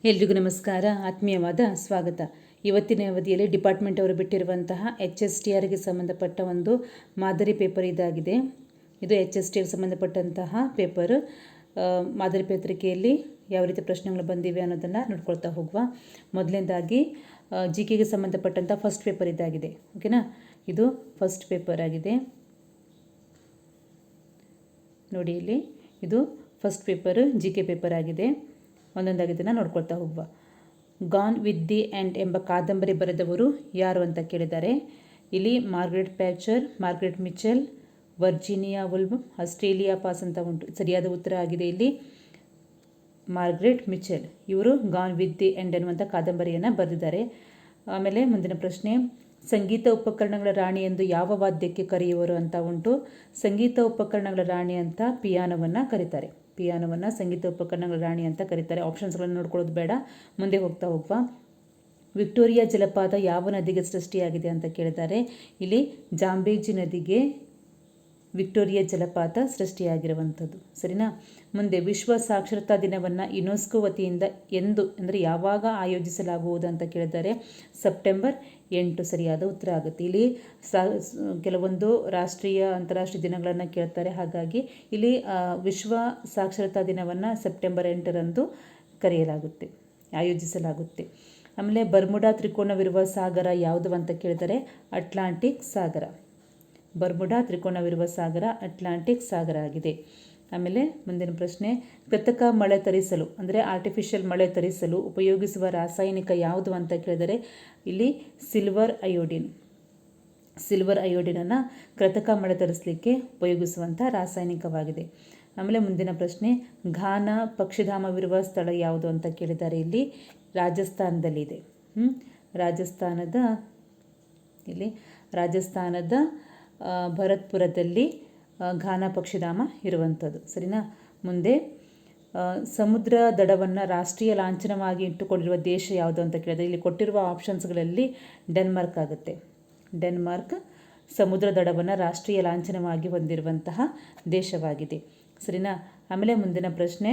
ಎಲ್ರಿಗೂ ನಮಸ್ಕಾರ, ಆತ್ಮೀಯವಾದ ಸ್ವಾಗತ. ಇವತ್ತಿನ ಅವಧಿಯಲ್ಲಿ ಡಿಪಾರ್ಟ್ಮೆಂಟ್ ಅವರು ಬಿಟ್ಟಿರುವಂತಹ HSTRಗೆ ಸಂಬಂಧಪಟ್ಟ ಒಂದು ಮಾದರಿ ಪೇಪರ್ ಇದಾಗಿದೆ. ಇದು HSTRಗೆ ಸಂಬಂಧಪಟ್ಟಂತಹ ಪೇಪರ್. ಮಾದರಿ ಪತ್ರಿಕೆಯಲ್ಲಿ ಯಾವ ರೀತಿ ಪ್ರಶ್ನೆಗಳು ಬಂದಿವೆ ಅನ್ನೋದನ್ನು ನೋಡ್ಕೊಳ್ತಾ ಹೋಗುವ. ಮೊದಲನೇದಾಗಿ GKಗೆ ಸಂಬಂಧಪಟ್ಟಂಥ ಫಸ್ಟ್ ಪೇಪರ್ ಇದಾಗಿದೆ. ಓಕೆನಾ, ಇದು ಫಸ್ಟ್ ಪೇಪರ್ ಆಗಿದೆ. ನೋಡಿ ಇಲ್ಲಿ, ಇದು ಫಸ್ಟ್ ಪೇಪರ್ GK ಪೇಪರ್ ಆಗಿದೆ. ಒಂದೊಂದಾಗಿ ಇದನ್ನು ನೋಡ್ಕೊಳ್ತಾ ಹೋಗುವ. ಗಾನ್ ವಿತ್ ದಿ ಎಂಡ್ ಎಂಬ ಕಾದಂಬರಿ ಬರೆದವರು ಯಾರು ಅಂತ ಕೇಳಿದ್ದಾರೆ. ಇಲ್ಲಿ Margaret Thatcher, Margaret Mitchell, Virginia Woolf, Australia pass ಅಂತ ಉಂಟು. ಸರಿಯಾದ ಉತ್ತರ ಆಗಿದೆ ಇಲ್ಲಿ ಮಾರ್ಗ್ರೆಟ್ ಮಿಚೆಲ್. ಇವರು ಗಾನ್ ವಿತ್ ದಿ ಎಂಡ್ ಅನ್ನುವಂಥ ಕಾದಂಬರಿಯನ್ನು ಬರೆದಿದ್ದಾರೆ. ಆಮೇಲೆ ಮುಂದಿನ ಪ್ರಶ್ನೆ, ಸಂಗೀತ ಉಪಕರಣಗಳ ರಾಣಿ ಎಂದು ಯಾವ ವಾದ್ಯಕ್ಕೆ ಕರೆಯುವರು ಅಂತ ಉಂಟು. ಸಂಗೀತ ಉಪಕರಣಗಳ ರಾಣಿ ಅಂತ ಪಿಯಾನೋವನ್ನು ಕರೀತಾರೆ. ಪಿಯಾನೋವನ್ನು ಸಂಗೀತ ಉಪಕರಣಗಳ ರಾಣಿ ಅಂತ ಕರೀತಾರೆ. ಆಪ್ಷನ್ಸ್ಗಳನ್ನು ನೋಡ್ಕೊಳ್ಳೋದು ಬೇಡ, ಮುಂದೆ ಹೋಗ್ತಾ ಹೋಗುವ. ವಿಕ್ಟೋರಿಯಾ ಜಲಪಾತ ಯಾವ ನದಿಗೆ ಸೃಷ್ಟಿಯಾಗಿದೆ ಅಂತ ಕೇಳಿದ್ದಾರೆ. ಇಲ್ಲಿ ಜಾಂಬೇಜಿ ನದಿಗೆ ವಿಕ್ಟೋರಿಯಾ ಜಲಪಾತ ಸೃಷ್ಟಿಯಾಗಿರುವಂಥದ್ದು. ಸರಿನಾ. ಮುಂದೆ ವಿಶ್ವ ಸಾಕ್ಷರತಾ ದಿನವನ್ನು ಯುನೆಸ್ಕೋ ವತಿಯಿಂದ ಎಂದು ಅಂದರೆ ಯಾವಾಗ ಆಯೋಜಿಸಲಾಗುವುದು ಅಂತ ಕೇಳಿದ್ದಾರೆ. ಸೆಪ್ಟೆಂಬರ್ 8 ಸರಿಯಾದ ಉತ್ತರ ಆಗುತ್ತೆ. ಇಲ್ಲಿ ಕೆಲವೊಂದು ರಾಷ್ಟ್ರೀಯ ಅಂತಾರಾಷ್ಟ್ರೀಯ ದಿನಗಳನ್ನು ಕೇಳ್ತಾರೆ. ಹಾಗಾಗಿ ಇಲ್ಲಿ ವಿಶ್ವ ಸಾಕ್ಷರತಾ ದಿನವನ್ನು ಸೆಪ್ಟೆಂಬರ್ 8ರಂದು ಕರೆಯಲಾಗುತ್ತೆ, ಆಯೋಜಿಸಲಾಗುತ್ತೆ. ಆಮೇಲೆ ಬರ್ಮುಡಾ ತ್ರಿಕೋನವಿರುವ ಸಾಗರ ಯಾವುದು ಅಂತ ಕೇಳಿದರೆ ಅಟ್ಲಾಂಟಿಕ್ ಸಾಗರ. ಬರ್ಮುಡಾ ತ್ರಿಕೋನವಿರುವ ಸಾಗರ ಅಟ್ಲಾಂಟಿಕ್ ಸಾಗರ ಆಗಿದೆ. ಆಮೇಲೆ ಮುಂದಿನ ಪ್ರಶ್ನೆ, ಕೃತಕ ಮಳೆ ತರಿಸಲು ಅಂದರೆ ಆರ್ಟಿಫಿಷಿಯಲ್ ಮಳೆ ತರಿಸಲು ಉಪಯೋಗಿಸುವ ರಾಸಾಯನಿಕ ಯಾವುದು ಅಂತ ಕೇಳಿದರೆ ಇಲ್ಲಿ ಸಿಲ್ವರ್ ಅಯೋಡಿನ್. ಸಿಲ್ವರ್ ಅಯೋಡಿನನ್ನು ಕೃತಕ ಮಳೆ ತರಿಸಲಿಕ್ಕೆ ಉಪಯೋಗಿಸುವಂಥ ರಾಸಾಯನಿಕವಾಗಿದೆ. ಆಮೇಲೆ ಮುಂದಿನ ಪ್ರಶ್ನೆ, ಘಾನ ಪಕ್ಷಿಧಾಮವಿರುವ ಸ್ಥಳ ಯಾವುದು ಅಂತ ಕೇಳಿದ್ದಾರೆ. ಇಲ್ಲಿ ರಾಜಸ್ಥಾನದಲ್ಲಿದೆ. ರಾಜಸ್ಥಾನದ ಭರತ್ಪುರದಲ್ಲಿ ಘಾನ ಪಕ್ಷಿಧಾಮ ಇರುವಂಥದ್ದು. ಸರಿನಾ. ಮುಂದೆ ಸಮುದ್ರ ದಡವನ್ನು ರಾಷ್ಟ್ರೀಯ ಲಾಂಛನವಾಗಿ ಇಟ್ಟುಕೊಂಡಿರುವ ದೇಶ ಯಾವುದು ಅಂತ ಕೇಳಿದರೆ ಇಲ್ಲಿ ಕೊಟ್ಟಿರುವ ಆಪ್ಷನ್ಸ್ಗಳಲ್ಲಿ ಡೆನ್ಮಾರ್ಕ್ ಆಗುತ್ತೆ. ಡೆನ್ಮಾರ್ಕ್ ಸಮುದ್ರ ದಡವನ್ನು ರಾಷ್ಟ್ರೀಯ ಲಾಂಛನವಾಗಿ ಹೊಂದಿರುವಂತಹ ದೇಶವಾಗಿದೆ. ಸರಿನಾ. ಆಮೇಲೆ ಮುಂದಿನ ಪ್ರಶ್ನೆ,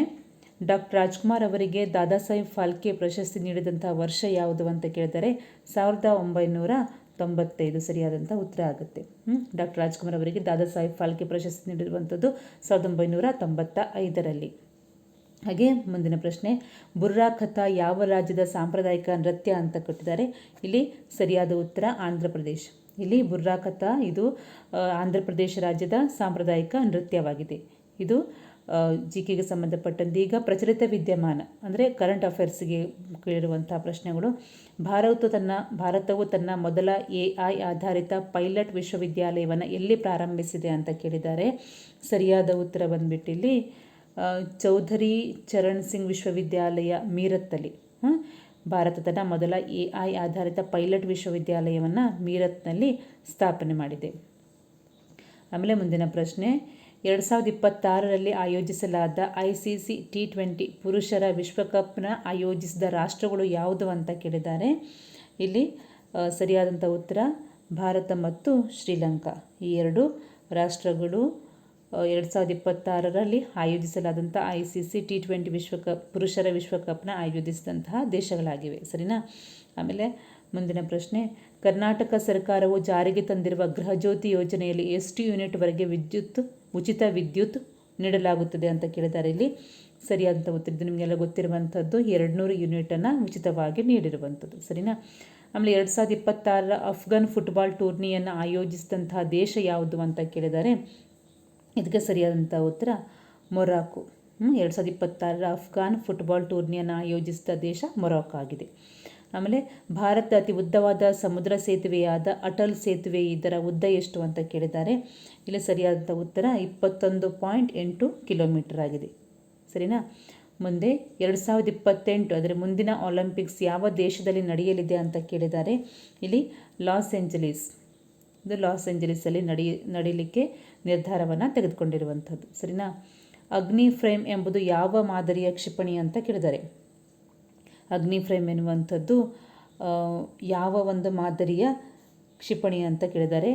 ಡಾಕ್ಟರ್ ರಾಜ್ಕುಮಾರ್ ಅವರಿಗೆ ದಾದಾ ಸಾಹೇಬ್ ಫಾಲ್ಕೆ ಪ್ರಶಸ್ತಿ ನೀಡಿದಂತಹ ವರ್ಷ ಯಾವುದು ಅಂತ ಕೇಳಿದರೆ 1995 ಸರಿಯಾದಂಥ ಉತ್ತರ ಆಗುತ್ತೆ. ಡಾಕ್ಟರ್ ರಾಜ್ಕುಮಾರ್ ಅವರಿಗೆ ದಾದಾ ಸಾಹೇಬ್ ಫಾಲ್ಕೆ ಪ್ರಶಸ್ತಿ ನೀಡಿರುವಂಥದ್ದು 1995ರಲ್ಲಿ. ಹಾಗೆ ಮುಂದಿನ ಪ್ರಶ್ನೆ, ಬುರ್ರಾ ಕಥಾ ಯಾವ ರಾಜ್ಯದ ಸಾಂಪ್ರದಾಯಿಕ ನೃತ್ಯ ಅಂತ ಕೊಟ್ಟಿದ್ದಾರೆ. ಇಲ್ಲಿ ಸರಿಯಾದ ಉತ್ತರ ಆಂಧ್ರ ಪ್ರದೇಶ. ಇಲ್ಲಿ ಬುರ್ರಾ ಕಥಾ ಇದು ಆಂಧ್ರ ಪ್ರದೇಶ ರಾಜ್ಯದ ಸಾಂಪ್ರದಾಯಿಕ ನೃತ್ಯವಾಗಿದೆ. ಇದು GKಗೆ ಸಂಬಂಧಪಟ್ಟಂತೆ. ಈಗ ಪ್ರಚಲಿತ ವಿದ್ಯಮಾನ ಅಂದರೆ ಕರೆಂಟ್ ಅಫೇರ್ಸ್ಗೆ ಕೇಳಿರುವಂಥ ಪ್ರಶ್ನೆಗಳು. ಭಾರತವು ತನ್ನ ಮೊದಲ AI ಆಧಾರಿತ ಪೈಲಟ್ ವಿಶ್ವವಿದ್ಯಾಲಯವನ್ನು ಎಲ್ಲಿ ಪ್ರಾರಂಭಿಸಿದೆ ಅಂತ ಕೇಳಿದ್ದಾರೆ. ಸರಿಯಾದ ಉತ್ತರ ಬಂದ್ಬಿಟ್ಟು ಇಲ್ಲಿ ಚೌಧರಿ ಚರಣ್ ಸಿಂಗ್ ವಿಶ್ವವಿದ್ಯಾಲಯ ಮೀರತ್ತಲ್ಲಿ. ಭಾರತ ತನ್ನ ಮೊದಲ AI ಆಧಾರಿತ ಪೈಲಟ್ ವಿಶ್ವವಿದ್ಯಾಲಯವನ್ನು ಮೀರತ್ನಲ್ಲಿ ಸ್ಥಾಪನೆ ಮಾಡಿದೆ. ಆಮೇಲೆ ಮುಂದಿನ ಪ್ರಶ್ನೆ, 2026ರಲ್ಲಿ ಆಯೋಜಿಸಲಾದ ICC T20 ಪುರುಷರ ವಿಶ್ವಕಪ್ನ ಆಯೋಜಿಸಿದ ರಾಷ್ಟ್ರಗಳು ಯಾವುದು ಅಂತ ಕೇಳಿದ್ದಾರೆ. ಇಲ್ಲಿ ಸರಿಯಾದಂಥ ಉತ್ತರ ಭಾರತ ಮತ್ತು ಶ್ರೀಲಂಕಾ. ಈ ಎರಡು ರಾಷ್ಟ್ರಗಳು 2026ರಲ್ಲಿ ಆಯೋಜಿಸಲಾದಂಥ ICC T20 ಪುರುಷರ ವಿಶ್ವಕಪ್ನ ಆಯೋಜಿಸಿದಂತಹ ದೇಶಗಳಾಗಿವೆ. ಸರಿನಾ. ಆಮೇಲೆ ಮುಂದಿನ ಪ್ರಶ್ನೆ, ಕರ್ನಾಟಕ ಸರ್ಕಾರವು ಜಾರಿಗೆ ತಂದಿರುವ ಗೃಹಜ್ಯೋತಿ ಯೋಜನೆಯಲ್ಲಿ ಎಷ್ಟು ಯೂನಿಟ್ವರೆಗೆ ಉಚಿತ ವಿದ್ಯುತ್ ನೀಡಲಾಗುತ್ತದೆ ಅಂತ ಕೇಳಿದ್ದಾರೆ. ಇಲ್ಲಿ ಸರಿಯಾದಂಥ ಉತ್ತರ ಇದು ನಿಮಗೆಲ್ಲ ಗೊತ್ತಿರುವಂಥದ್ದು 200 ಯೂನಿಟನ್ನು ಉಚಿತವಾಗಿ ನೀಡಿರುವಂಥದ್ದು. ಸರಿನಾ. ಆಮೇಲೆ 2026ರ ಅಫ್ಘಾನ್ ಫುಟ್ಬಾಲ್ ಟೂರ್ನಿಯನ್ನು ಆಯೋಜಿಸಿದಂತಹ ದೇಶ ಯಾವುದು ಅಂತ ಕೇಳಿದ್ದಾರೆ. ಇದಕ್ಕೆ ಸರಿಯಾದಂಥ ಉತ್ತರ ಮೊರಾಕೊ. 2026ರ ಅಫ್ಘಾನ್ ಫುಟ್ಬಾಲ್ ಟೂರ್ನಿಯನ್ನು ಆಯೋಜಿಸಿದ ದೇಶ ಮೊರಾಕೊ ಆಗಿದೆ. ಆಮೇಲೆ ಭಾರತ ಅತಿ ಉದ್ದವಾದ ಸಮುದ್ರ ಸೇತುವೆಯಾದ ಅಟಲ್ ಸೇತುವೆ ಇದರ ಉದ್ದ ಎಷ್ಟು ಅಂತ ಕೇಳಿದ್ದಾರೆ. ಇಲ್ಲಿ ಸರಿಯಾದಂಥ ಉತ್ತರ 21.8 ಕಿಲೋಮೀಟರ್ ಆಗಿದೆ. ಸರಿನಾ. ಮುಂದೆ 2028 ಅಂದರೆ ಮುಂದಿನ ಒಲಿಂಪಿಕ್ಸ್ ಯಾವ ದೇಶದಲ್ಲಿ ನಡೆಯಲಿದೆ ಅಂತ ಕೇಳಿದ್ದಾರೆ. ಇಲ್ಲಿ ಲಾಸ್ ಏಂಜಲೀಸಲ್ಲಿ ನಡೀಲಿಕ್ಕೆ ನಿರ್ಧಾರವನ್ನು ತೆಗೆದುಕೊಂಡಿರುವಂಥದ್ದು. ಸರಿನಾ. ಅಗ್ನಿ ಫ್ರೇಮ್ ಎಂಬುದು ಯಾವ ಮಾದರಿಯ ಕ್ಷಿಪಣಿ ಅಂತ ಕೇಳಿದ್ದಾರೆ. ಅಗ್ನಿ ಫ್ರೇಮ್ ಎನ್ನುವಂಥದ್ದು ಯಾವ ಒಂದು ಮಾದರಿಯ ಕ್ಷಿಪಣಿ ಅಂತ ಕೇಳಿದ್ದಾರೆ.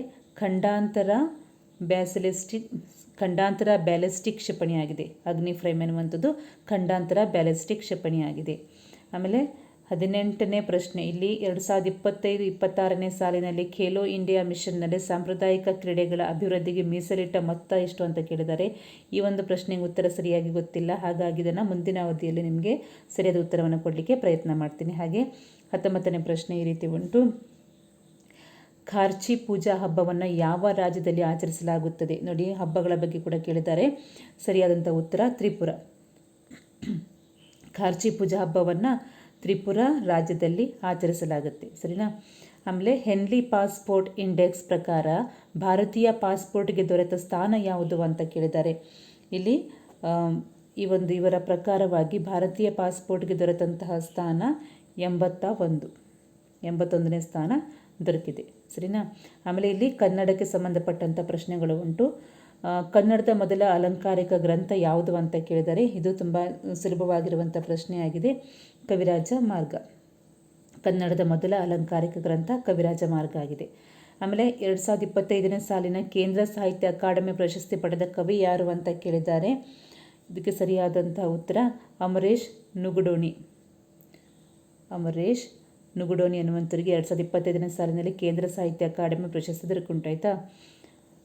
ಖಂಡಾಂತರ ಬ್ಯಾಲಿಸ್ಟಿಕ್ ಕ್ಷಿಪಣಿಯಾಗಿದೆ. ಅಗ್ನಿ ಫ್ರೇಮ್ ಎನ್ನುವಂಥದ್ದು ಖಂಡಾಂತರ ಬ್ಯಾಲಿಸ್ಟಿಕ್ ಕ್ಷಿಪಣಿಯಾಗಿದೆ. ಆಮೇಲೆ 18ನೇ ಪ್ರಶ್ನೆ, ಇಲ್ಲಿ 2025-26ನೇ ಸಾಲಿನಲ್ಲಿ ಖೇಲೋ ಇಂಡಿಯಾ ಮಿಷನ್ನಲ್ಲಿ ಸಾಂಪ್ರದಾಯಿಕ ಕ್ರೀಡೆಗಳ ಅಭಿವೃದ್ಧಿಗೆ ಮೀಸಲಿಟ್ಟ ಮೊತ್ತ ಎಷ್ಟು ಅಂತ ಕೇಳಿದ್ದಾರೆ. ಈ ಒಂದು ಪ್ರಶ್ನೆಗೆ ಉತ್ತರ ಸರಿಯಾಗಿ ಗೊತ್ತಿಲ್ಲ, ಹಾಗಾಗಿ ಇದನ್ನು ಮುಂದಿನ ಅವಧಿಯಲ್ಲಿ ನಿಮಗೆ ಸರಿಯಾದ ಉತ್ತರವನ್ನು ಕೊಡಲಿಕ್ಕೆ ಪ್ರಯತ್ನ ಮಾಡ್ತೀನಿ. ಹಾಗೆ 19ನೇ ಪ್ರಶ್ನೆ ಈ ರೀತಿ ಉಂಟು. ಖಾರ್ಚಿ ಪೂಜಾ ಹಬ್ಬವನ್ನು ಯಾವ ರಾಜ್ಯದಲ್ಲಿ ಆಚರಿಸಲಾಗುತ್ತದೆ? ನೋಡಿ, ಹಬ್ಬಗಳ ಬಗ್ಗೆ ಕೂಡ ಕೇಳಿದ್ದಾರೆ. ಸರಿಯಾದಂಥ ಉತ್ತರ ತ್ರಿಪುರ. ಖಾರ್ಚಿ ಪೂಜಾ ಹಬ್ಬವನ್ನು ತ್ರಿಪುರ ರಾಜ್ಯದಲ್ಲಿ ಆಚರಿಸಲಾಗುತ್ತೆ, ಸರಿನಾ. ಆಮೇಲೆ ಹೆನ್ಲಿ ಪಾಸ್ಪೋರ್ಟ್ ಇಂಡೆಕ್ಸ್ ಪ್ರಕಾರ ಭಾರತೀಯ ಪಾಸ್ಪೋರ್ಟ್ಗೆ ದೊರೆತ ಸ್ಥಾನ ಯಾವುದು ಅಂತ ಕೇಳಿದ್ದಾರೆ. ಇಲ್ಲಿ ಇವರ ಪ್ರಕಾರವಾಗಿ ಭಾರತೀಯ ಪಾಸ್ಪೋರ್ಟ್ಗೆ ದೊರೆತಂತಹ ಸ್ಥಾನ 81ನೇ ಸ್ಥಾನ ದೊರಕಿದೆ, ಸರಿನಾ. ಆಮೇಲೆ ಇಲ್ಲಿ ಕನ್ನಡಕ್ಕೆ ಸಂಬಂಧಪಟ್ಟಂಥ ಪ್ರಶ್ನೆಗಳು ಉಂಟು. ಕನ್ನಡದ ಮೊದಲ ಅಲಂಕಾರಿಕ ಗ್ರಂಥ ಯಾವುದು ಅಂತ ಕೇಳಿದರೆ, ಇದು ತುಂಬ ಸುಲಭವಾಗಿರುವಂಥ ಪ್ರಶ್ನೆಯಾಗಿದೆ. ಕವಿರಾಜ ಮಾರ್ಗ. ಕನ್ನಡದ ಮೊದಲ ಅಲಂಕಾರಿಕ ಗ್ರಂಥ ಕವಿರಾಜ ಮಾರ್ಗ ಆಗಿದೆ. ಆಮೇಲೆ 2025ನೇ ಸಾಲಿನ ಕೇಂದ್ರ ಸಾಹಿತ್ಯ ಅಕಾಡೆಮಿ ಪ್ರಶಸ್ತಿ ಪಡೆದ ಕವಿ ಯಾರು ಅಂತ ಕೇಳಿದ್ದಾರೆ. ಇದಕ್ಕೆ ಸರಿಯಾದಂಥ ಉತ್ತರ ಅಮರೇಶ್ ನುಗುಡೋಣಿ. ಅಮರೇಶ್ ನುಗುಡೋಣಿ ಅನ್ನುವಂಥವರಿಗೆ 2025ನೇ ಸಾಲಿನಲ್ಲಿ ಕೇಂದ್ರ ಸಾಹಿತ್ಯ ಅಕಾಡೆಮಿ ಪ್ರಶಸ್ತಿ ದೊರಕುಂಟಾಯ್ತಾ.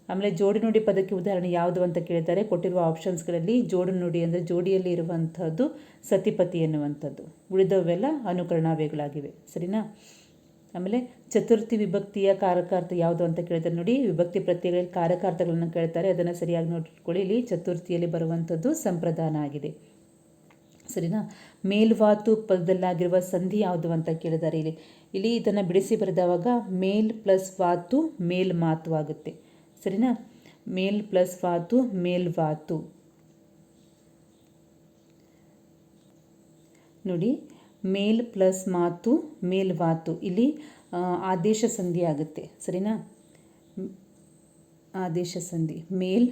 ಆಮೇಲೆ ಜೋಡಿ ನುಡಿ ಪದಕ್ಕೆ ಉದಾಹರಣೆ ಯಾವುದು ಅಂತ ಕೇಳಿದ್ದಾರೆ. ಕೊಟ್ಟಿರುವ ಆಪ್ಷನ್ಸ್ಗಳಲ್ಲಿ ಜೋಡು ನುಡಿ ಅಂದರೆ ಜೋಡಿಯಲ್ಲಿ ಇರುವಂಥದ್ದು ಸತಿಪತಿ ಎನ್ನುವಂಥದ್ದು, ಉಳಿದವೆಲ್ಲ ಅನುಕರಣಾವ್ಯಯಗಳಾಗಿವೆ, ಸರಿನಾ. ಆಮೇಲೆ ಚತುರ್ಥಿ ವಿಭಕ್ತಿಯ ಕಾರಕಾರ್ಥ ಯಾವುದು ಅಂತ ಕೇಳಿದ್ದಾರೆ. ನೋಡಿ, ವಿಭಕ್ತಿ ಪ್ರತ್ಯಯಗಳಲ್ಲಿ ಕಾರಕಾರ್ಥಗಳನ್ನು ಕೇಳ್ತಾರೆ, ಅದನ್ನು ಸರಿಯಾಗಿ ನೋಡಿಕೊಳ್ಳಿ. ಇಲ್ಲಿ ಚತುರ್ಥಿಯಲ್ಲಿ ಬರುವಂಥದ್ದು ಸಂಪ್ರದಾನ ಆಗಿದೆ, ಸರಿನಾ. ಮೇಲ್ವಾತು ಪದದಲ್ಲಾಗಿರುವ ಸಂಧಿ ಯಾವುದು ಅಂತ ಕೇಳಿದ್ದಾರೆ. ಇಲ್ಲಿ ಇದನ್ನು ಬಿಡಿಸಿ ಬರೆದವಾಗ ಮೇಲ್ ಪ್ಲಸ್ ವಾತು ಮೇಲ್ಮಾತು ಆಗುತ್ತೆ, ಸರಿನಾ. ಮೇಲ್ ಪ್ಲಸ್ ವಾತು ಮೇಲ್ವಾತು. ನೋಡಿ, ಮೇಲ್ ಪ್ಲಸ್ ಮಾತು ಮೇಲ್ವಾತು, ಇಲ್ಲಿ ಆದೇಶ ಸಂಧಿ ಆಗುತ್ತೆ, ಸರಿನಾ. ಆದೇಶ ಸಂಧಿ ಮೇಲ್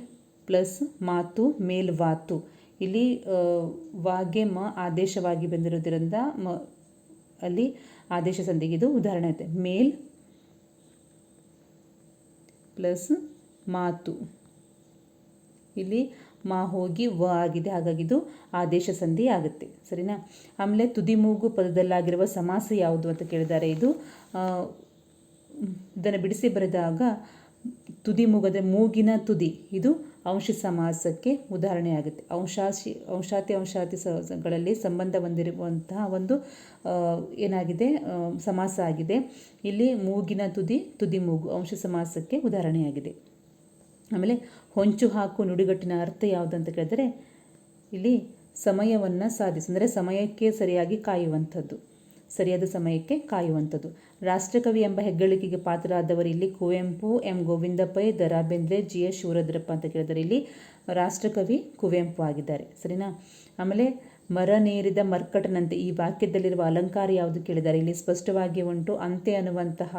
ಪ್ಲಸ್ ಮಾತು ಮೇಲ್ವಾತು. ಇಲ್ಲಿ ವಾಗೆ ಮ ಆದೇಶವಾಗಿ ಬಂದಿರೋದ್ರಿಂದ ಅಲ್ಲಿ ಆದೇಶ ಸಂಧಿಗೆ ಇದು ಉದಾಹರಣೆ ಐತೆ. ಮೇಲ್ ಪ್ಲಸ್ ಮಾತು, ಇಲ್ಲಿ ಮಾ ಹೋಗಿ ವ ಆಗಿದೆ, ಹಾಗಾಗಿ ಇದು ಆದೇಶ ಸಂಧಿ ಆಗುತ್ತೆ, ಸರಿನಾ. ಆಮೇಲೆ ತುದಿಮೂಗು ಪದದಲ್ಲಾಗಿರುವ ಸಮಾಸ ಯಾವುದು ಅಂತ ಕೇಳಿದ್ದಾರೆ. ಇದನ್ನು ಬಿಡಿಸಿ ಬರೆದಾಗ ತುದಿಮೂಗದ ಮೂಗಿನ ತುದಿ, ಇದು ಅಂಶ ಸಮಾಸಕ್ಕೆ ಉದಾಹರಣೆ ಆಗುತ್ತೆ. ಅಂಶಾತಿಗಳಲ್ಲಿ ಸಂಬಂಧ ಹೊಂದಿರುವಂತಹ ಒಂದು ಏನಾಗಿದೆ ಸಮಾಸ ಆಗಿದೆ. ಇಲ್ಲಿ ಮೂಗಿನ ತುದಿ ತುದಿಮೂಗು ಅಂಶ ಸಮಾಸಕ್ಕೆ ಉದಾಹರಣೆಯಾಗಿದೆ. ಆಮೇಲೆ ಹೊಂಚು ಹಾಕು ನುಡಿಗಟ್ಟಿನ ಅರ್ಥ ಯಾವುದು ಅಂತ ಕೇಳಿದರೆ, ಇಲ್ಲಿ ಸಮಯವನ್ನು ಸಾಧಿಸು ಅಂದರೆ ಸಮಯಕ್ಕೆ ಸರಿಯಾಗಿ ಕಾಯುವಂಥದ್ದು, ಸರಿಯಾದ ಸಮಯಕ್ಕೆ ಕಾಯುವಂಥದ್ದು. ರಾಷ್ಟ್ರಕವಿ ಎಂಬ ಹೆಗ್ಗಳಿಕೆಗೆ ಪಾತ್ರರಾದವರು ಇಲ್ಲಿ Kuvempu, M Govinda Pai, Da Ra Bendre, G S Shivarudrappa ಅಂತ ಕೇಳಿದರೆ ಇಲ್ಲಿ ರಾಷ್ಟ್ರಕವಿ ಕುವೆಂಪು ಆಗಿದ್ದಾರೆ, ಸರಿನಾ. ಆಮೇಲೆ ಮರನೇರಿದ ಮರ್ಕಟನಂತೆ ಈ ವಾಕ್ಯದಲ್ಲಿರುವ ಅಲಂಕಾರ ಯಾವುದು ಕೇಳಿದ್ದಾರೆ. ಇಲ್ಲಿ ಸ್ಪಷ್ಟವಾಗಿ ಉಂಟು, ಅಂತೆ ಅನ್ನುವಂತಹ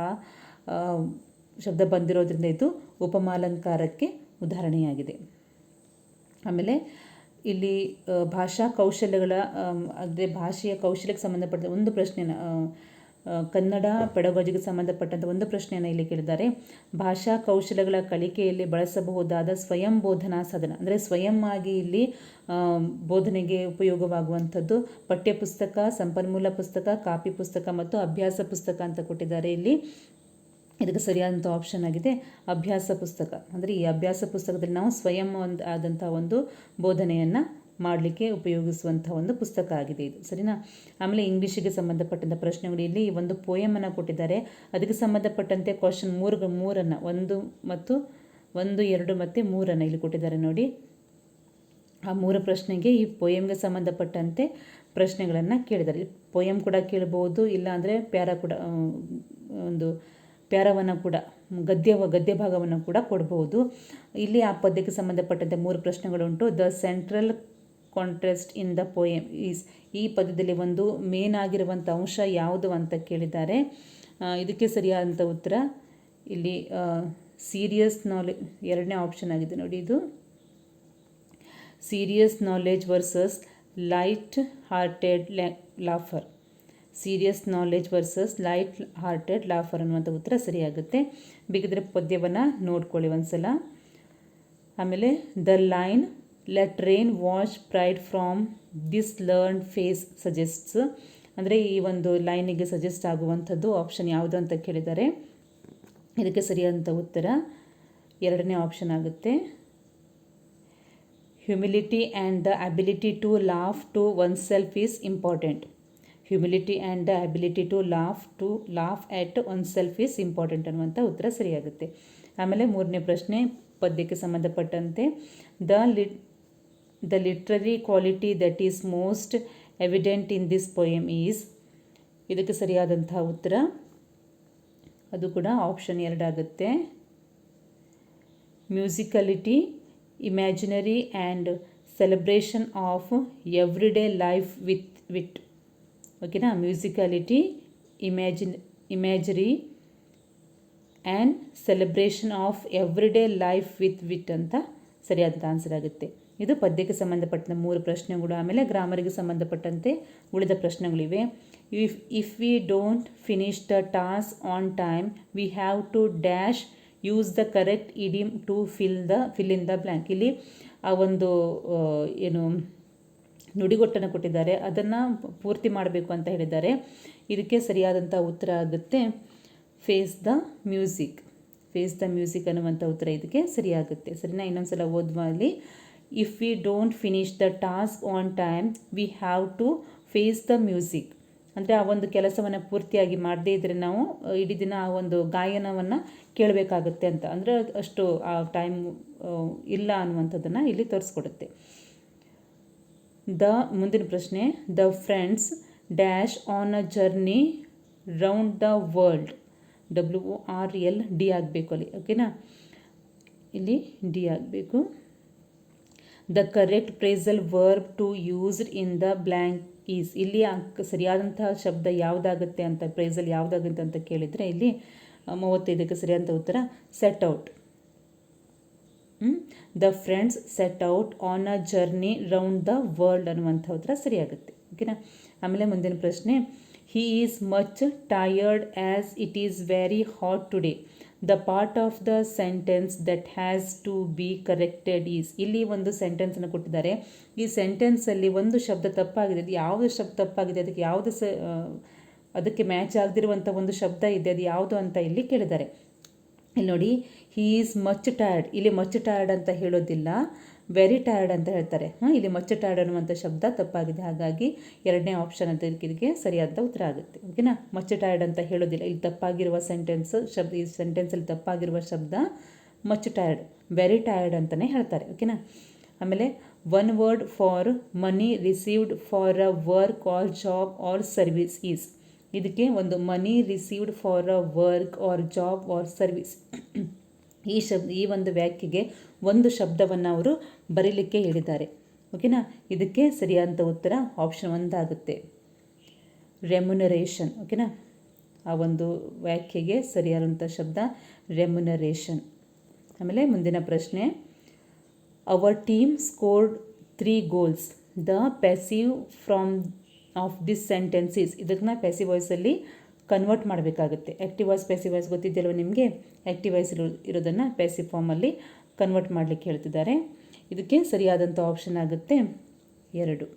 ಶಬ್ದ ಬಂದಿರೋದ್ರಿಂದ ಇದು ಉಪಮಾಲಂಕಾರಕ್ಕೆ ಉದಾಹರಣೆಯಾಗಿದೆ. ಆಮೇಲೆ ಇಲ್ಲಿ ಭಾಷಾ ಕೌಶಲ್ಯಗಳ ಅಂದರೆ ಭಾಷೆಯ ಕೌಶಲ್ಯಕ್ಕೆ ಸಂಬಂಧಪಟ್ಟ ಒಂದು ಪ್ರಶ್ನೆನ ಕನ್ನಡ ಪೆಡಗಾಜಿಗೆ ಸಂಬಂಧಪಟ್ಟಂಥ ಒಂದು ಪ್ರಶ್ನೆಯನ್ನು ಇಲ್ಲಿ ಕೇಳಿದ್ದಾರೆ. ಭಾಷಾ ಕೌಶಲ್ಯಗಳ ಕಲಿಕೆಯಲ್ಲಿ ಬಳಸಬಹುದಾದ ಸ್ವಯಂ ಬೋಧನಾ ಸಾಧನ ಅಂದರೆ ಸ್ವಯಂ ಆಗಿ ಇಲ್ಲಿ ಬೋಧನೆಗೆ ಉಪಯೋಗವಾಗುವಂಥದ್ದು ಪಠ್ಯಪುಸ್ತಕ, ಸಂಪನ್ಮೂಲ ಪುಸ್ತಕ, ಕಾಪಿ ಪುಸ್ತಕ ಮತ್ತು ಅಭ್ಯಾಸ ಪುಸ್ತಕ ಅಂತ ಕೊಟ್ಟಿದ್ದಾರೆ. ಇಲ್ಲಿ ಇದಕ್ಕೆ ಸರಿಯಾದಂಥ ಆಪ್ಷನ್ ಆಗಿದೆ ಅಭ್ಯಾಸ ಪುಸ್ತಕ. ಅಂದರೆ ಈ ಅಭ್ಯಾಸ ಪುಸ್ತಕದಲ್ಲಿ ನಾವು ಸ್ವಯಂ ಆದಂಥ ಒಂದು ಬೋಧನೆಯನ್ನು ಮಾಡಲಿಕ್ಕೆ ಉಪಯೋಗಿಸುವಂಥ ಒಂದು ಪುಸ್ತಕ ಆಗಿದೆ ಇದು, ಸರಿನಾ. ಆಮೇಲೆ ಇಂಗ್ಲೀಷಿಗೆ ಸಂಬಂಧಪಟ್ಟಂಥ ಪ್ರಶ್ನೆಗಳು ಇಲ್ಲಿ ಒಂದು ಪೋಯಮನ್ನು ಕೊಟ್ಟಿದ್ದಾರೆ. ಅದಕ್ಕೆ ಸಂಬಂಧಪಟ್ಟಂತೆ ಕ್ವಶನ್ 3 1 ಮತ್ತು 1, 2 ಮತ್ತು 3 ಇಲ್ಲಿ ಕೊಟ್ಟಿದ್ದಾರೆ ನೋಡಿ. ಆ 3 ಪ್ರಶ್ನೆಗೆ ಈ ಪೋಯಮ್ಗೆ ಸಂಬಂಧಪಟ್ಟಂತೆ ಪ್ರಶ್ನೆಗಳನ್ನು ಕೇಳಿದ್ದಾರೆ. ಪೋಯಮ್ ಕೂಡ ಕೇಳ್ಬೋದು, ಇಲ್ಲ ಅಂದರೆ ಒಂದು ಪ್ಯಾರವನ್ನು ಕೂಡ ಗದ್ಯ ಭಾಗವನ್ನು ಕೂಡ ಕೊಡ್ಬೋದು. ಇಲ್ಲಿ ಆ ಪದ್ಯಕ್ಕೆ ಸಂಬಂಧಪಟ್ಟಂತೆ 3 ಪ್ರಶ್ನೆಗಳುಂಟು. The central contrast in the poem is, ಈ ಪದ್ಯದಲ್ಲಿ ಒಂದು ಮೇನ್ ಆಗಿರುವಂಥ ಅಂಶ ಯಾವುದು ಅಂತ ಕೇಳಿದ್ದಾರೆ. ಇದಕ್ಕೆ ಸರಿಯಾದಂಥ ಉತ್ತರ ಇಲ್ಲಿ ಸೀರಿಯಸ್ ನಾಲೆಜ್, 2ನೇ ಆಪ್ಷನ್ ಆಗಿದೆ ನೋಡಿ. ಇದು serious knowledge versus light hearted laughter. Serious knowledge versus light hearted laughter ಅನ್ನುವಂಥ ಉತ್ತರ ಸರಿಯಾಗುತ್ತೆ. ಬೇಕಿದ್ರೆ ಪದ್ಯವನ್ನು ನೋಡ್ಕೊಳ್ಳಿ ಒಂದ್ಸಲ. ಆಮೇಲೆ the line let rain wash pride from this learned face suggests ಅಂದರೆ ಈ ಒಂದು ಲೈನಿಗೆ ಸಜೆಸ್ಟ್ ಆಗುವಂಥದ್ದು ಆಪ್ಷನ್ ಯಾವುದು ಅಂತ ಕೇಳಿದ್ದಾರೆ. ಇದಕ್ಕೆ ಸರಿಯಾದಂಥ ಉತ್ತರ ಎರಡನೇ ಆಪ್ಷನ್ ಆಗುತ್ತೆ. Humility and the ability to laugh to oneself is important. Humility and the ability to laugh at oneself is important ಅನ್ನುವಂಥ ಉತ್ತರ ಸರಿಯಾಗುತ್ತೆ. ಆಮೇಲೆ ಮೂರನೇ ಪ್ರಶ್ನೆ ಪದ್ಯಕ್ಕೆ ಸಂಬಂಧಪಟ್ಟಂತೆ the literary quality that is most evident in this poem is. ಇದಕ್ಕೆ ಸರಿಯಾದಂಥ ಉತ್ತರ ಅದು ಕೂಡ ಆಪ್ಷನ್ 2 ಆಗುತ್ತೆ. Musicality, imaginary and celebration of everyday life with wit. ಓಕೆನಾ, musicality, imagery and celebration of everyday life with with ಅಂತ ಸರಿಯಾದ ಆನ್ಸರ್ ಆಗುತ್ತೆ. ಇದು ಪದ್ಯಕ್ಕೆ ಸಂಬಂಧಪಟ್ಟ 3 ಪ್ರಶ್ನೆಗಳು. ಆಮೇಲೆ ಗ್ರಾಮರಿಗೆ ಸಂಬಂಧಪಟ್ಟಂತೆ ಉಳಿದ ಪ್ರಶ್ನೆಗಳಿವೆ. If we don't finish the task on time we have to dash use the correct idiom to fill in the blank. ಇಲ್ಲಿ ಆ ಒಂದು ಏನು ನುಡಿಗಟ್ಟನ್ನು ಕೊಟ್ಟಿದ್ದಾರೆ, ಅದನ್ನು ಪೂರ್ತಿ ಮಾಡಬೇಕು ಅಂತ ಹೇಳಿದ್ದಾರೆ. ಇದಕ್ಕೆ ಸರಿಯಾದಂಥ ಉತ್ತರ ಆಗುತ್ತೆ ಫೇಸ್ ದ ಮ್ಯೂಸಿಕ್ ಅನ್ನುವಂಥ ಉತ್ತರ ಇದಕ್ಕೆ ಸರಿಯಾಗುತ್ತೆ. ಸರಿನಾ? ಇನ್ನೊಂದು ಸಲ ಓದುವ ಅಲ್ಲಿ. If we don't finish the task on time we have to face the music. ಅಂದರೆ ಆ ಒಂದು ಕೆಲಸವನ್ನು ಪೂರ್ತಿಯಾಗಿ ಮಾಡದೇ ಇದ್ದರೆ ನಾವು ಇಡೀ ದಿನ ಆ ಒಂದು ಗಾಯನವನ್ನು ಕೇಳಬೇಕಾಗುತ್ತೆ ಅಂತ. ಅಂದರೆ ಅಷ್ಟು ಆ ಟೈಮ್ ಇಲ್ಲ ಅನ್ನುವಂಥದ್ದನ್ನು ಇಲ್ಲಿ ತೋರಿಸ್ಕೊಡುತ್ತೆ. ಮುಂದಿನ ಪ್ರಶ್ನೆ, the friends dash on a journey round the world. WORLD ಆಗಬೇಕು ಅಲ್ಲಿ. ಓಕೆನಾ, ಇಲ್ಲಿ ಡಿ ಆಗಬೇಕು. The correct phrasal verb to used in the blank is. ಇಲ್ಲಿ ಸರಿಯಾದಂತಹ ಶಬ್ದ ಯಾವುದಾಗುತ್ತೆ ಅಂತ, ಪ್ರೇಸಲ್ ಯಾವುದಾಗುತ್ತೆ ಅಂತ ಕೇಳಿದರೆ ಇಲ್ಲಿ 35ಕ್ಕೆ ಸರಿಯಾದಂಥ ಉತ್ತರ set out. The friends set out on a journey round the world ಅನ್ನುವಂಥ ಉತ್ತರ ಸರಿಯಾಗುತ್ತೆ. ಓಕೆನಾ. ಆಮೇಲೆ ಮುಂದಿನ ಪ್ರಶ್ನೆ, he is much tired as it is very hot today. The part of the sentence that has to be corrected is. ಇಲ್ಲಿ ಒಂದು ಸೆಂಟೆನ್ಸನ್ನು ಕೊಟ್ಟಿದ್ದಾರೆ. ಈ ಸೆಂಟೆನ್ಸಲ್ಲಿ ಒಂದು ಶಬ್ದ ತಪ್ಪಾಗಿದೆ. ಅದು ಯಾವುದು ಶಬ್ದ ತಪ್ಪಾಗಿದೆ, ಅದಕ್ಕೆ ಮ್ಯಾಚ್ ಆಗದಿರುವಂಥ ಒಂದು ಶಬ್ದ ಇದೆ, ಅದು ಯಾವುದು ಅಂತ ಇಲ್ಲಿ ಕೇಳಿದ್ದಾರೆ. ಇಲ್ಲಿ ನೋಡಿ, ಹಿ ಈಸ್ ಮಚ್ ಟಯರ್ಡ್. ಇಲ್ಲಿ ಮಚ್ ಟಯರ್ಡ್ ಅಂತ ಹೇಳೋದಿಲ್ಲ, ವೆರಿ ಟಯರ್ಡ್ ಅಂತ ಹೇಳ್ತಾರೆ. ಇಲ್ಲಿ ಮಚ್ ಟಯರ್ಡ್ ಅನ್ನುವಂಥ ಶಬ್ದ ತಪ್ಪಾಗಿದೆ. ಹಾಗಾಗಿ ಎರಡನೇ ಆಪ್ಷನ್ ಅಂತ ಇದಕ್ಕೆ ಸರಿಯಾದ ಉತ್ತರ ಆಗುತ್ತೆ. ಓಕೆನಾ. ಮಚ್ ಟಯರ್ಡ್ ಅಂತ ಹೇಳೋದಿಲ್ಲ. ಇಲ್ಲಿ ತಪ್ಪಾಗಿರುವ ಈ ಸೆಂಟೆನ್ಸಲ್ಲಿ ತಪ್ಪಾಗಿರುವ ಶಬ್ದ ಮಚ್ ಟಯರ್ಡ್, ವೆರಿ ಟಯರ್ಡ್ ಅಂತಲೇ ಹೇಳ್ತಾರೆ. ಓಕೆನಾ. ಆಮೇಲೆ one word for money received for a work or job or service is. ಇದಕ್ಕೆ ಒಂದು money received for a work or job or service, ಈ ಒಂದು ವ್ಯಾಖ್ಯೆಗೆ ಒಂದು ಶಬ್ದವನ್ನು ಅವರು ಬರೀಲಿಕ್ಕೆ ಹೇಳಿದ್ದಾರೆ. ಓಕೆನಾ. ಇದಕ್ಕೆ ಸರಿಯಾದಂಥ ಉತ್ತರ ಆಪ್ಷನ್ 1 ಆಗುತ್ತೆ, ರೆಮ್ಯುನರೇಷನ್. ಓಕೆನಾ. ಆ ಒಂದು ವ್ಯಾಖ್ಯೆಗೆ ಸರಿಯಾದಂಥ ಶಬ್ದ ರೆಮ್ಯುನರೇಷನ್. ಆಮೇಲೆ ಮುಂದಿನ ಪ್ರಶ್ನೆ, our team scored 3 goals. The passive from of this sentences. ಇದನ್ನ ಪ್ಯಾಸಿವ್ ವಾಯ್ಸಲ್ಲಿ ಕನ್ವರ್ಟ್ ಮಾಡಬೇಕಾಗುತ್ತೆ. ಆ್ಯಕ್ಟಿವ್ ವಾಯ್ಸ್, ಪ್ಯಾಸಿವ್ ವಾಯ್ಸ್ ಗೊತ್ತಿದೆಯಲ್ವ ನಿಮಗೆ. ಆ್ಯಕ್ಟಿವ್ ವಾಯ್ಸ್ ಇರೋದನ್ನು ಪ್ಯಾಸಿವ್ ಫಾರ್ಮಲ್ಲಿ ಕನ್ವರ್ಟ್ ಮಾಡಲಿಕ್ಕೆ ಹೇಳ್ತಿದ್ದಾರೆ. ಇದಕ್ಕೆ ಸರಿಯಾದಂಥ ಆಪ್ಷನ್ ಆಗುತ್ತೆ 2.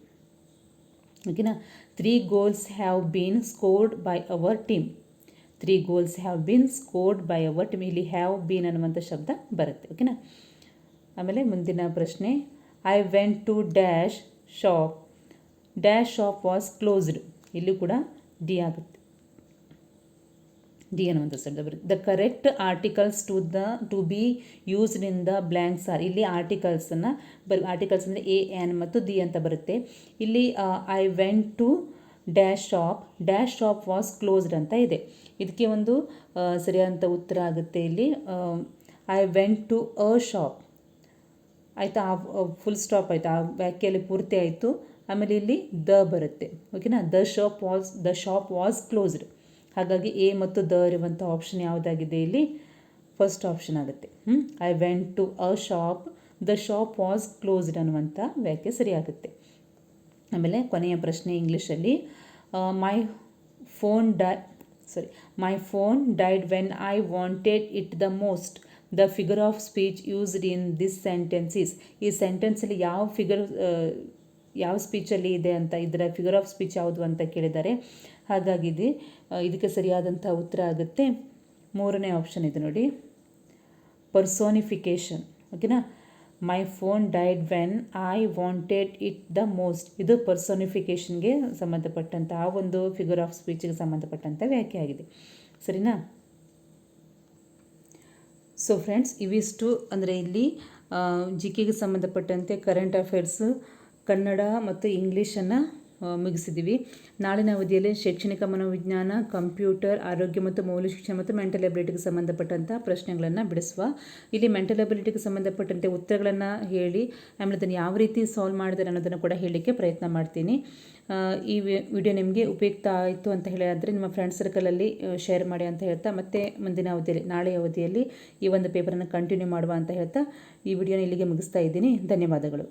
ಓಕೆನಾ. 3 goals have been scored by our team. 3 goals have been scored by our team. ಇಲ್ಲಿ ಹ್ಯಾವ್ ಬೀನ್ ಅನ್ನುವಂಥ ಶಬ್ದ ಬರುತ್ತೆ. ಓಕೆನಾ. ಆಮೇಲೆ ಮುಂದಿನ ಪ್ರಶ್ನೆ, I went to dash shop. Dash shop was closed. ಇಲ್ಲೂ ಕೂಡ ಡಿ ಆಗುತ್ತೆ, ಡಿ ಅನ್ನುವಂಥ ಶಬ್ದ ಬರುತ್ತೆ. The correct articles to be used in the blanks are. ಇಲ್ಲಿ ಆರ್ಟಿಕಲ್ಸನ್ನು ಆರ್ಟಿಕಲ್ಸ್ ಅಂದರೆ ಎ, ಎನ್ ಮತ್ತು ದಿ ಅಂತ ಬರುತ್ತೆ. ಇಲ್ಲಿ I went to dash shop was closed ಅಂತ ಇದೆ. ಇದಕ್ಕೆ ಒಂದು ಸರಿಯಾದಂಥ ಉತ್ತರ ಆಗುತ್ತೆ ಇಲ್ಲಿ I went to a shop. ಆಯಿತಾ, ಫುಲ್ ಸ್ಟಾಪ್ ಆಯಿತು, ಆ ವ್ಯಾಖ್ಯೆಯಲ್ಲಿ ಪೂರ್ತಿ ಆಯಿತು. ಆಮೇಲೆ ಇಲ್ಲಿ ದ ಬರುತ್ತೆ. ಓಕೆನಾ. The shop was closed. ಹಾಗಾಗಿ ಎ ಮತ್ತು ದ ಇರುವಂಥ ಆಪ್ಷನ್ ಯಾವುದಾಗಿದೆ ಇಲ್ಲಿ? ಫಸ್ಟ್ ಆಪ್ಷನ್ ಆಗುತ್ತೆ. I went to a shop, the shop was closed ಅನ್ನುವಂಥ ವ್ಯಾಖ್ಯೆ ಸರಿಯಾಗುತ್ತೆ. ಆಮೇಲೆ ಕೊನೆಯ ಪ್ರಶ್ನೆ ಇಂಗ್ಲೀಷಲ್ಲಿ, my phone died when I wanted it the most. The figure of speech used in this sentence is. ಈ ಸೆಂಟೆನ್ಸಲ್ಲಿ ಯಾವ ಫಿಗರ್ ಯಾವ ಸ್ಪೀಚಲ್ಲಿ ಇದೆ ಅಂತ, ಇದರ ಫಿಗರ್ ಆಫ್ ಸ್ಪೀಚ್ ಯಾವುದು ಅಂತ ಕೇಳಿದ್ದಾರೆ. ಹಾಗಾಗಿ ಇದಕ್ಕೆ ಸರಿಯಾದಂಥ ಉತ್ತರ ಆಗುತ್ತೆ 3ನೇ ಆಪ್ಷನ್ ಇದೆ ನೋಡಿ, ಪರ್ಸೋನಿಫಿಕೇಷನ್. ಓಕೆನಾ. ಮೈ phone died when I wanted it the most. ಇದು ಪರ್ಸೋನಿಫಿಕೇಷನ್ಗೆ ಸಂಬಂಧಪಟ್ಟಂಥ ಆ ಒಂದು ಫಿಗರ್ ಆಫ್ ಸ್ಪೀಚ್ಗೆ ಸಂಬಂಧಪಟ್ಟಂಥ ವ್ಯಾಖ್ಯೆ ಆಗಿದೆ. ಸರಿನಾ. ಸೊ ಫ್ರೆಂಡ್ಸ್, ಇವಿಷ್ಟು ಅಂದರೆ ಇಲ್ಲಿ ಜಿಕೆಗೆ ಸಂಬಂಧಪಟ್ಟಂತೆ ಕರೆಂಟ್ ಅಫೇರ್ಸ್ ಕನ್ನಡ ಮತ್ತು ಇಂಗ್ಲೀಷನ್ನು ಮುಗಿಸಿದ್ದೀವಿ. ನಾಳಿನ ಅವಧಿಯಲ್ಲಿ ಶೈಕ್ಷಣಿಕ ಮನೋವಿಜ್ಞಾನ, ಕಂಪ್ಯೂಟರ್, ಆರೋಗ್ಯ ಮತ್ತು ಮೌಲ್ಯ ಶಿಕ್ಷಣ ಮತ್ತು ಮೆಂಟಲ್ ಎಬಿಲಿಟಿಗೆ ಸಂಬಂಧಪಟ್ಟಂಥ ಪ್ರಶ್ನೆಗಳನ್ನು ಬಿಡಿಸುವ. ಇಲ್ಲಿ ಮೆಂಟಲ್ ಎಬಿಲಿಟಿಗೆ ಸಂಬಂಧಪಟ್ಟಂತೆ ಉತ್ತರಗಳನ್ನು ಹೇಳಿ ಆಮೇಲೆ ಅದನ್ನು ಯಾವ ರೀತಿ ಸಾಲ್ವ್ ಮಾಡಿದ್ದಾರೆ ಅನ್ನೋದನ್ನು ಕೂಡ ಹೇಳಲಿಕ್ಕೆ ಪ್ರಯತ್ನ ಮಾಡ್ತೀನಿ. ಈ ವಿಡಿಯೋ ನಿಮಗೆ ಉಪಯುಕ್ತ ಆಯಿತು ಅಂತ ಹೇಳಿದರೆ ನಿಮ್ಮ ಫ್ರೆಂಡ್ ಸರ್ಕಲಲ್ಲಿ ಶೇರ್ ಮಾಡಿ ಅಂತ ಹೇಳ್ತಾ, ಮತ್ತೆ ಮುಂದಿನ ಅವಧಿಯಲ್ಲಿ ನಾಳೆಯ ಅವಧಿಯಲ್ಲಿ ಈ ಒಂದು ಪೇಪರನ್ನು ಕಂಟಿನ್ಯೂ ಮಾಡುವ ಅಂತ ಹೇಳ್ತಾ ಈ ವಿಡಿಯೋನ ಇಲ್ಲಿಗೆ ಮುಗಿಸ್ತಾ ಇದ್ದೀನಿ. ಧನ್ಯವಾದಗಳು.